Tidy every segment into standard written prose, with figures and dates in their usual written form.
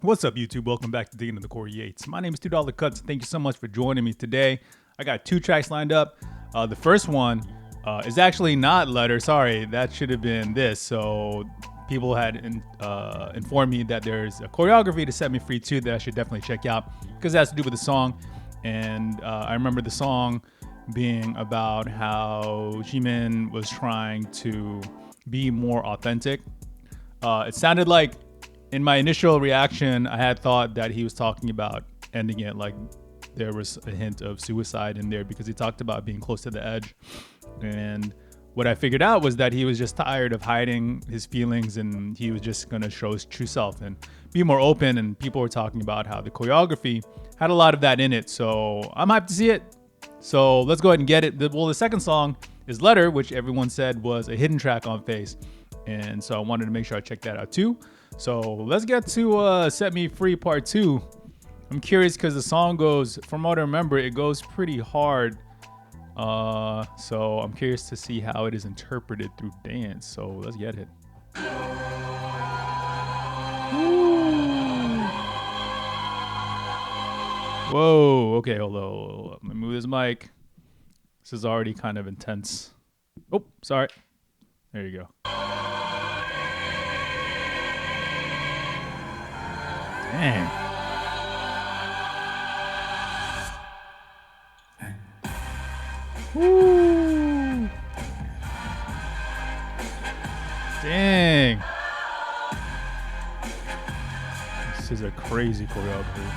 What's up, YouTube? Welcome back to Digging into the Core Yates. My name is $2 Cuts. Thank you so much for joining me today. I got two tracks lined up. The first one is actually not Letter. Sorry, that should have been this. So people had informed me that there's a choreography to Set Me Free too that I should definitely check out because it has to do with the song. And I remember the song being about how Jimin was trying to be more authentic. It sounded like, in my initial reaction, I had thought that he was talking about ending it, like there was a hint of suicide in there because he talked about being close to the edge. And what I figured out was that he was just tired of hiding his feelings and he was just going to show his true self and be more open. And people were talking about how the choreography had a lot of that in it. So I'm hyped to see it. So let's go ahead and get it. The second song is Letter, which everyone said was a hidden track on Face. And so I wanted to make sure I checked that out too. So let's get to Set Me Free Part 2. I'm curious because the song goes, from what I remember, it goes pretty hard. So I'm curious to see how it is interpreted through dance. So let's get it. Whoa, okay, hold on. Let me move this mic. This is already kind of intense. Oh, sorry. There you go. Dang. Woo. Dang. This is a crazy choreography.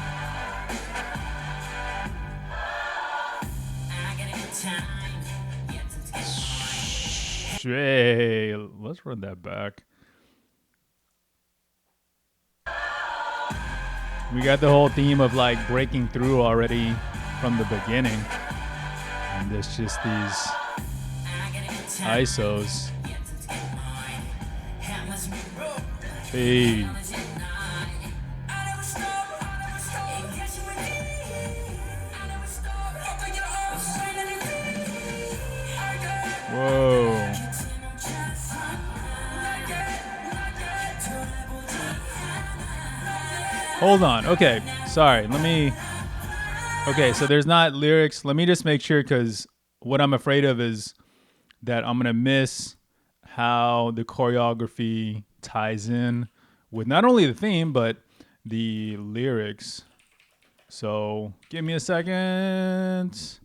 Hey, let's run that back. We got the whole theme of like breaking through already from the beginning. And there's just these ISOs. Hey. Whoa. Hold on. Okay. Sorry. Okay, so there's not lyrics. Let me just make sure, because what I'm afraid of is that I'm going to miss how the choreography ties in with not only the theme, but the lyrics. So give me a second.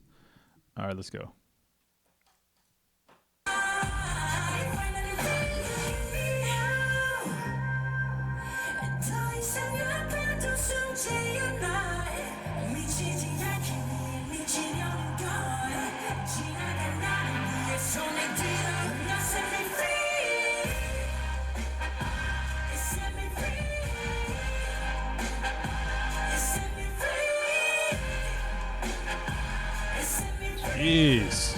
All right, let's go. Jeez.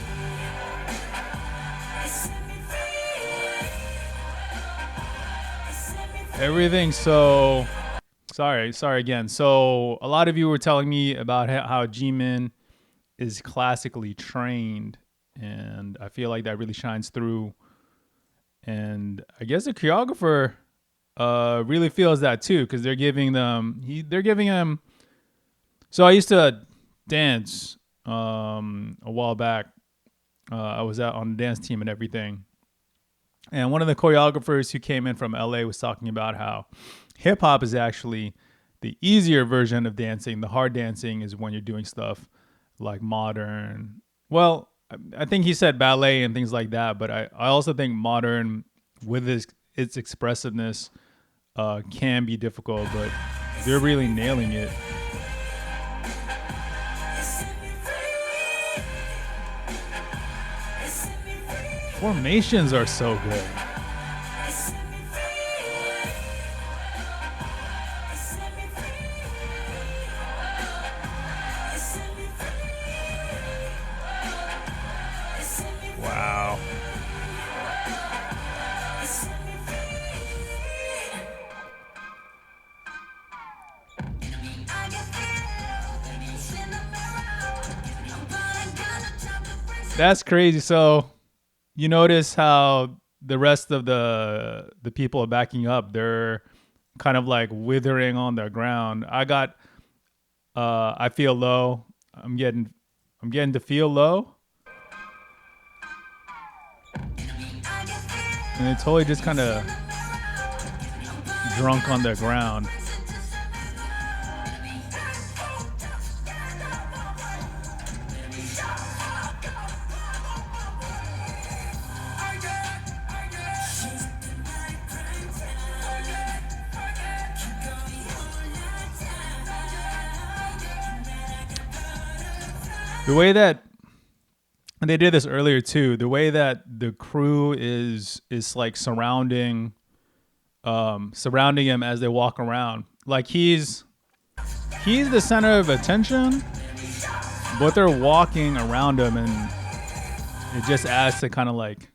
Everything's so... Sorry again. So a lot of you were telling me about how Jimin is classically trained, and I feel like that really shines through. And I guess the choreographer really feels that too, because they're giving him. So I used to dance a while back. I was out on the dance team and everything. And one of the choreographers who came in from LA was talking about how hip hop is actually the easier version of dancing. The hard dancing is when you're doing stuff like modern. Well, I think he said ballet and things like that, but I also think modern, with its expressiveness, can be difficult, but they're really nailing it. Formations are so good. Wow. That's crazy. So you notice how the rest of the people are backing up. They're kind of like withering on the ground. I got I feel low. I'm getting to feel low. And it's totally just kind of drunk on the ground. The way that and they did this earlier too, the way that the crew is like surrounding him as they walk around. Like he's the center of attention, but they're walking around him, and it just adds to kind of like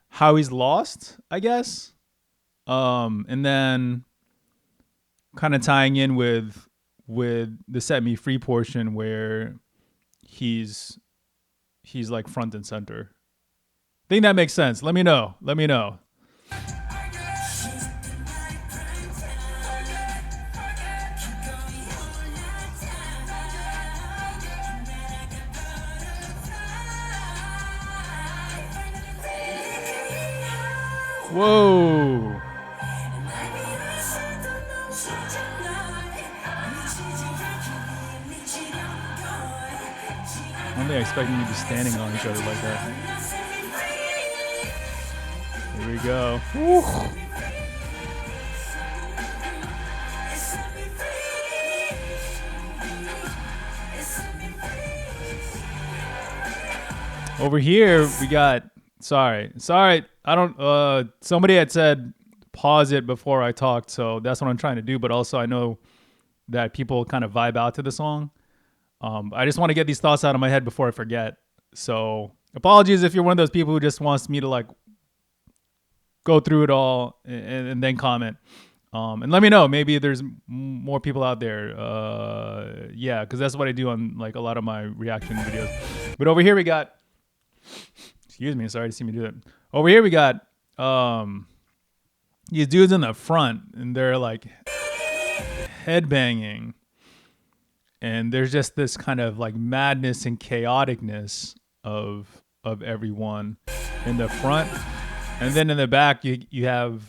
how he's lost, I guess. And then kind of tying in with the Set Me Free portion where he's like front and center. Think that makes sense. Let me know. Let me know. Whoa. I don't think I expect me to be standing on each other like that. Here we go. Woo. Over here we got sorry. I don't somebody had said pause it before I talked, so that's what I'm trying to do, but also I know that people kind of vibe out to the song. I just want to get these thoughts out of my head before I forget. So apologies if you're one of those people who just wants me to like go through it all and then comment. And let me know. Maybe there's more people out there. Yeah, because that's what I do on like a lot of my reaction videos. But over here we got. Excuse me. Sorry to see me do that. Over here we got these dudes in the front, and they're like headbanging. And there's just this kind of like madness and chaoticness of everyone in the front, and then in the back you have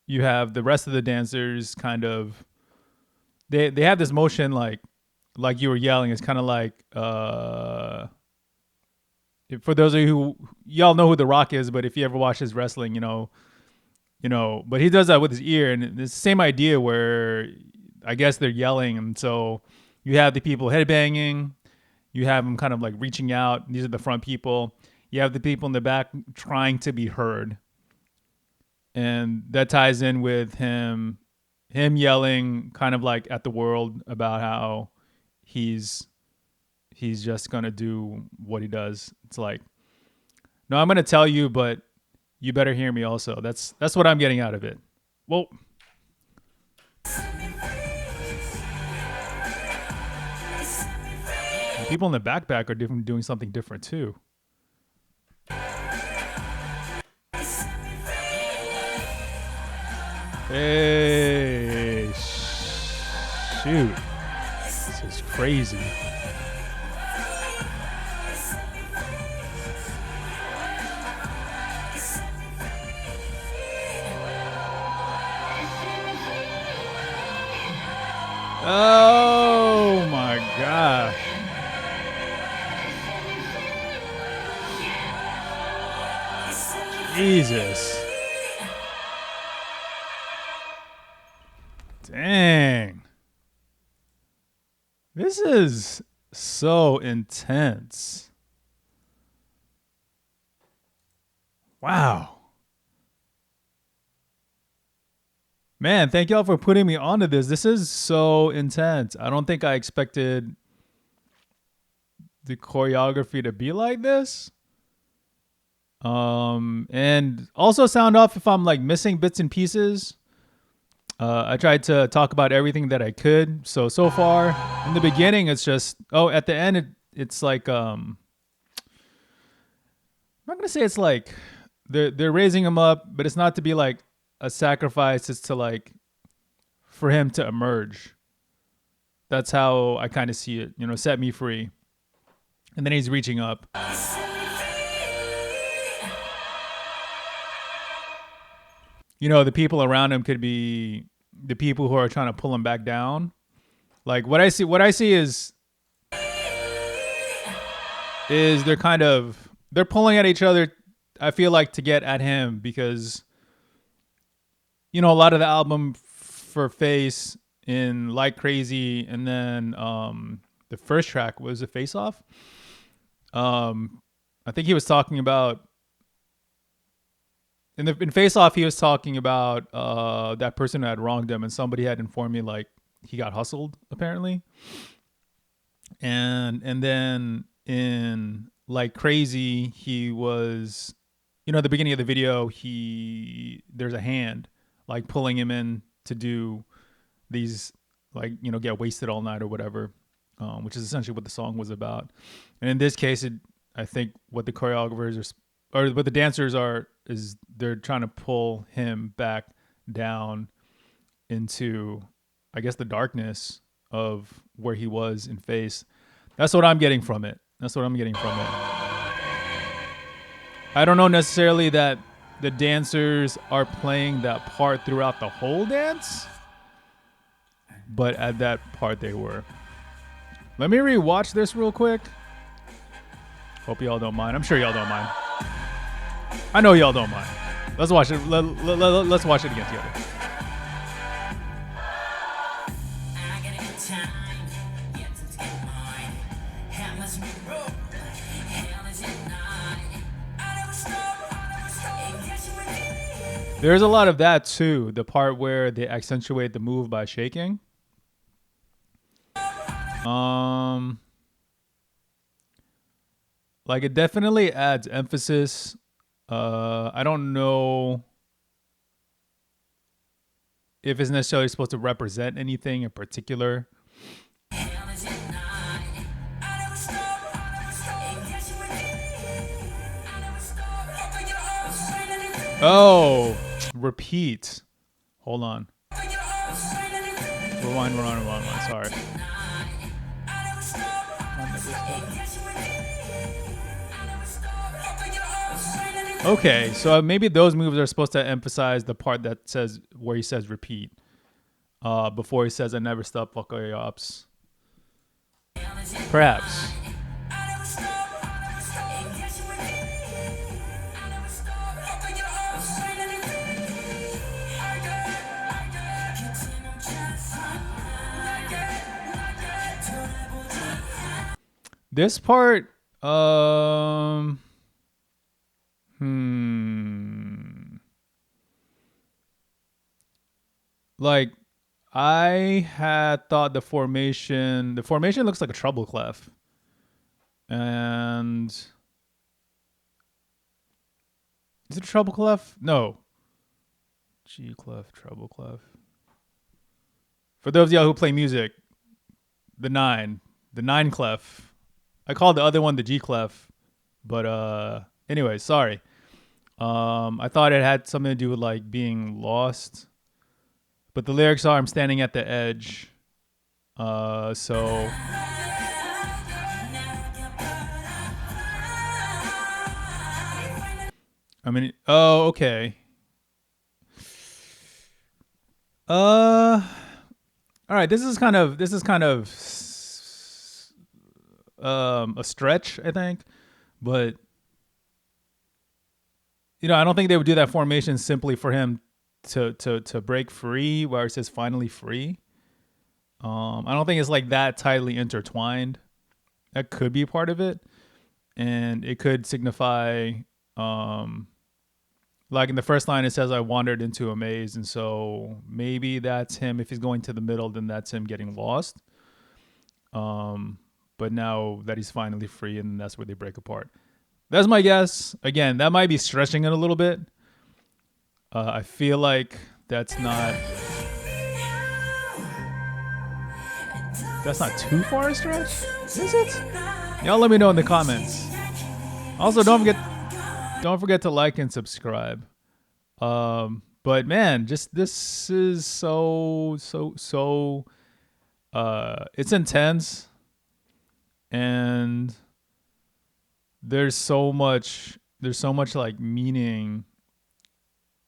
the rest of the dancers kind of they have this motion like you were yelling. It's kind of like for those of you who y'all know who The Rock is, but if you ever watch his wrestling, you know, but he does that with his ear, and it's the same idea where I guess they're yelling, and so you have the people headbanging, you have them kind of like reaching out. These are the front people. You have the people in the back trying to be heard, and that ties in with him yelling kind of like at the world about how he's just gonna do what he does. It's like, no, I'm gonna tell you, but you better hear me also. That's what I'm getting out of it. Well. People in the backpack are doing something different too. Hey, shoot. This is crazy. Oh my gosh. Jesus. Dang. This is so intense. Wow. Man, thank y'all for putting me onto this. This is so intense. I don't think I expected the choreography to be like this. And also sound off if I'm like missing bits and pieces. I tried to talk about everything that I could. So far in the beginning, it's just, at the end, it's like, I'm not going to say it's like they're raising him up, but it's not to be like a sacrifice is to like for him to emerge. That's how I kind of see it. You know, set me free. And then he's reaching up. You know, the people around him could be the people who are trying to pull him back down. Like what I see is they're pulling at each other. I feel like to get at him because, you know, a lot of the album for Face in Like Crazy, and then the first track was a Face Off. I think he was talking about in Face Off. He was talking about that person who had wronged him, and somebody had informed me like he got hustled apparently. And then in Like Crazy, he was, you know, at the beginning of the video, there's a hand like pulling him in to do these, like, you know, get wasted all night or whatever, which is essentially what the song was about. And in this case, I think what the choreographers or what the dancers are is they're trying to pull him back down into, I guess, the darkness of where he was in Face. That's what I'm getting from it. I don't know necessarily that the dancers are playing that part throughout the whole dance, but at that part they were. Let me rewatch this real quick. Hope y'all don't mind. I'm sure y'all don't mind. I know y'all don't mind. Let's watch it. Let's watch it again together. There's a lot of that too. The part where they accentuate the move by shaking. Like it definitely adds emphasis. I don't know if it's necessarily supposed to represent anything in particular. Oh, repeat. Hold on. Rewind. Sorry. Okay, so maybe those moves are supposed to emphasize the part that says where he says repeat. Before he says I never stop, fuck all your ops. Perhaps. This part, like I had thought the formation looks like a treble clef, and is it a treble clef? No, G clef, treble clef. For those of y'all who play music, the nine clef. I called the other one the G clef, but anyway, sorry. I thought it had something to do with like being lost, but the lyrics are I'm standing at the edge. So I mean, oh, okay. All right. This is kind of a stretch, I think, but you know, I don't think they would do that formation simply for him to break free, where it says finally free. I don't think it's like that tightly intertwined. That could be part of it, and it could signify, like in the first line, it says I wandered into a maze, and so maybe that's him. If he's going to the middle, then that's him getting lost. But now that he's finally free, and that's where they break apart. That's my guess. Again, that might be stretching it a little bit. I feel like that's not too far a stretch, is it? Y'all let me know in the comments. Also, don't forget to like and subscribe. But man, just this is so it's intense, and there's so much like meaning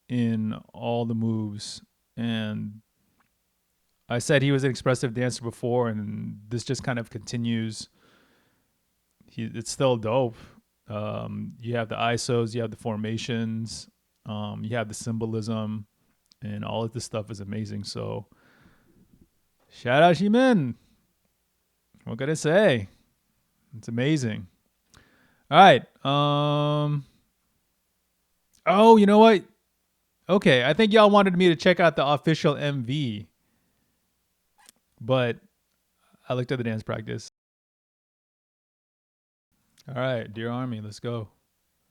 in all the moves. And I said he was an expressive dancer before, and this just kind of continues. It's still dope. You have the ISOs, you have the formations, you have the symbolism, and all of this stuff is amazing. So shout out Jimin. What can I say? It's amazing. All right. Oh, you know what? Okay, I think y'all wanted me to check out the official MV, but I looked at the dance practice. All right, dear Army, let's go.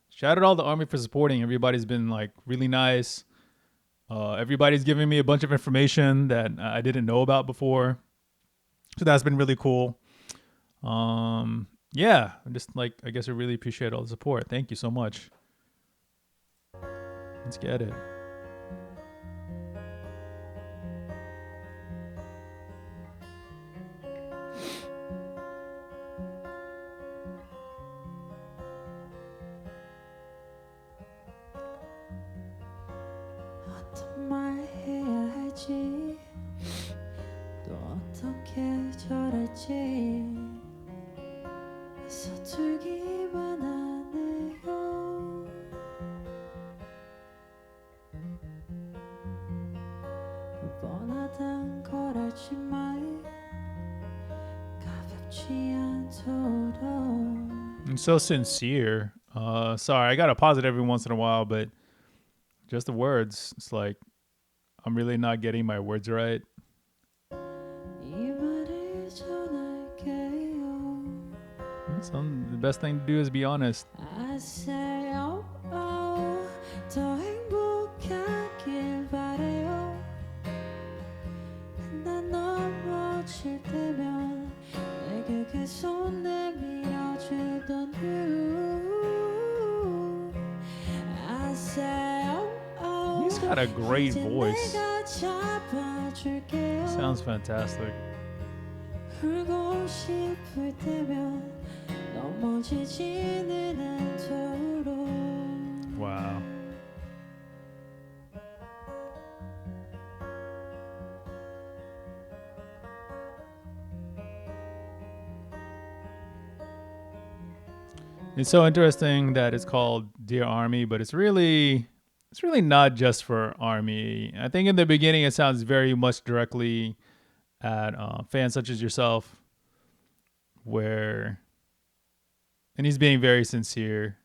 Shout out all the Army for supporting. Everybody's been like really nice. Everybody's giving me a bunch of information that I didn't know about before, so that's been really cool. Yeah, I'm just like, I guess I really appreciate all the support. Thank you so much. Let's get it. 어떤 말 해야 할지 또 어떻게 절할지 서툴기만 하네요. 뻔하단 걸 알지만 가볍지 않도록. I'm so sincere. Sorry, I gotta pause it every once in a while, but just the words. It's like I'm really not getting my words right. 이 말을 전할게요. The best thing to do is be honest. I say oh oh 더 행복하길 바래요. 난 넘어질 때면 내게 그 손 내밀어주던 you. I say oh oh He's got a great 이제 voice. 내가 잡아줄게요. Sounds fantastic. 울고 싶을 때면 넘어지지는 않도록. Wow. It's so interesting that it's called Dear Army, but it's really not just for Army. I think in the beginning it sounds very much directly at fans such as yourself, and he's being very sincere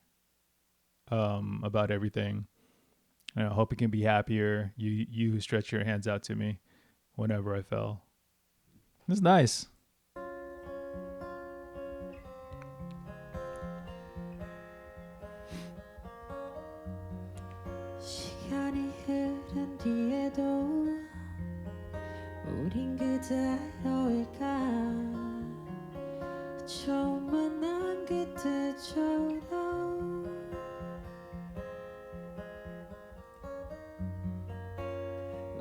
about everything. And I hope he can be happier. You who stretch your hands out to me whenever I fell. It's nice. 시간이 흐른 뒤에도 우린 그대로일까. 처음 만난 그때처럼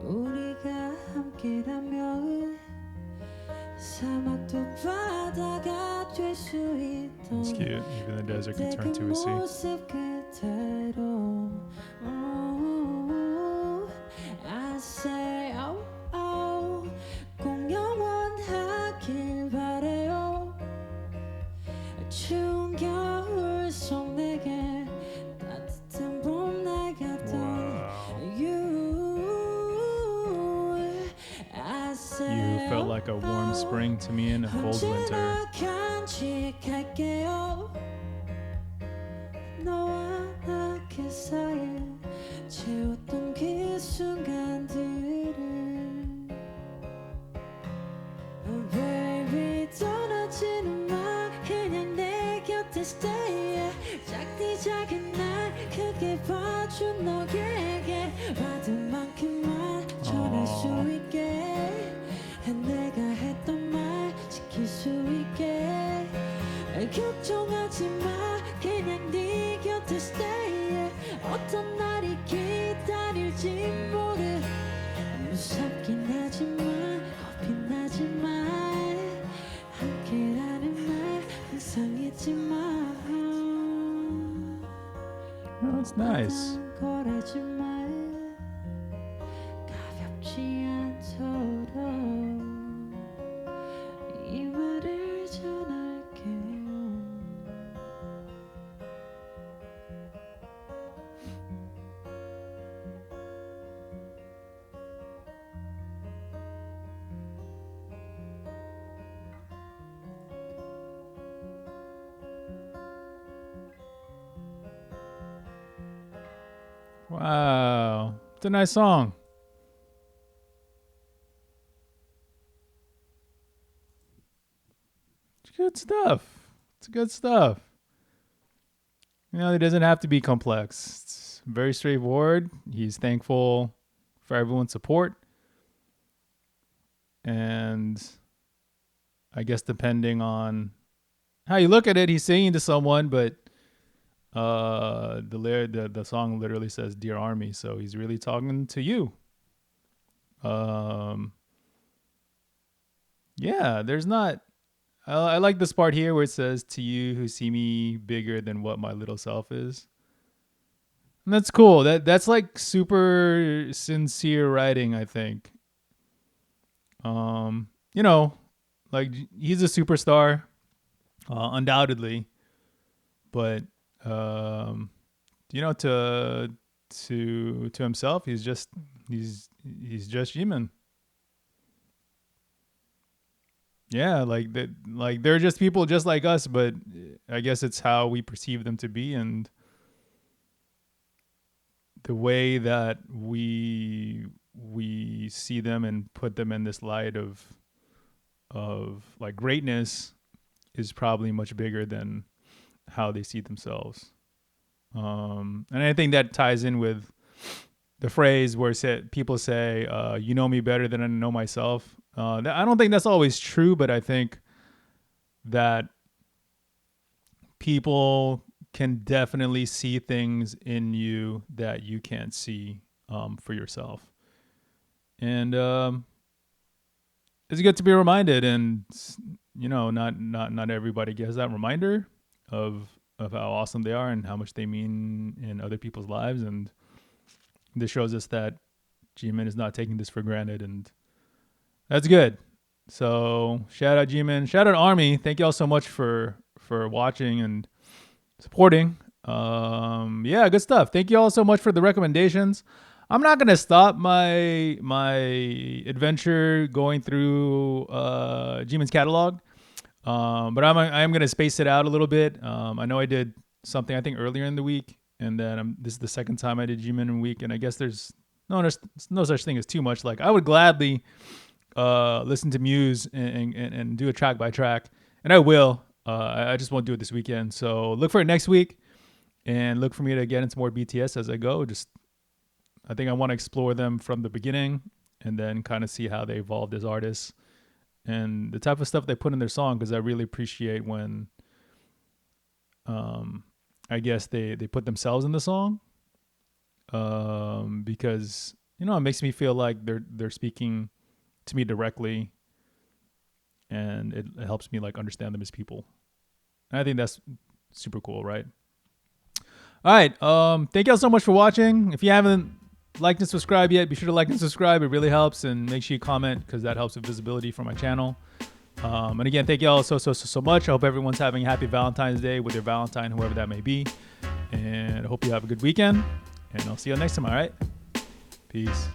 우리가 함께라면 사막도 바다가 될 수 있던 It's cute. Even the desert can turn to a sea. 모습 그대로. I say oh oh 꼭 영원하길 바래요. 추운 겨울 속 내게 따뜻한 봄날 같던 you. I say You felt like a warm spring to me in a cold winter. 언제나 간직할게요. 너와 나 그 사이에 채웠던 그 순간들을. Baby 떠나지는 마. 그냥 내 곁에 stay. 작디 작은 날 크게 봐준 너에게 받은 만큼만 전할 수 있게. 내가 했던 말 지킬 수 있게. 걱정하지 마. 그냥 네 곁에 stay. 어떤 날이 기다릴지 Nice. 거래지만 가볍지 않도록 이 말을 전할게요. Wow. It's a nice song. It's good stuff. It's good stuff. You know, it doesn't have to be complex. It's very straightforward. He's thankful for everyone's support. And I guess depending on how you look at it, he's singing to someone, but the song literally says "Dear Army," so he's really talking to you. Um, yeah, there's not. I like this part here where it says, "To you who see me bigger than what my little self is." And that's cool. That's like super sincere writing, I think. You know, like he's a superstar, undoubtedly, but um, you know, to himself, he's just Jimin. Yeah, like that, like they're just people just like us, but I guess it's how we perceive them to be, and the way that we see them and put them in this light of like greatness is probably much bigger than how they see themselves. And I think that ties in with the phrase where people say, "You know me better than I know myself." I don't think that's always true, but I think that people can definitely see things in you that you can't see for yourself, and it's good to be reminded. And you know, not everybody gets that reminder of how awesome they are and how much they mean in other people's lives. And this shows us that Jimin is not taking this for granted, and that's good. So shout out Jimin, shout out Army. Thank you all so much for watching and supporting. Yeah, good stuff. Thank you all so much for the recommendations. I'm not gonna stop my adventure going through Jimin's catalog, but I am gonna space it out a little bit. I know I did something I think earlier in the week, and then this is the second time I did Jimin in a week, and I guess there's no such thing as too much. Like I would gladly listen to Muse and do a track by track, and I will. I just won't do it this weekend. So look for it next week, and look for me to get into more BTS as I go. I think I want to explore them from the beginning, and then kind of see how they evolved as artists and the type of stuff they put in their song. Because I really appreciate when, I guess they put themselves in the song, because you know it makes me feel like they're speaking to me directly, and it helps me like understand them as people. And I think that's super cool, right? All right. Thank you all so much for watching. If you haven't liked and subscribed yet, be sure to like and subscribe. It really helps, and make sure you comment because that helps with visibility for my channel. And again, thank you all so much. I hope everyone's having a happy Valentine's Day with your Valentine, whoever that may be. And I hope you have a good weekend. And I'll see you next time. All right. Peace.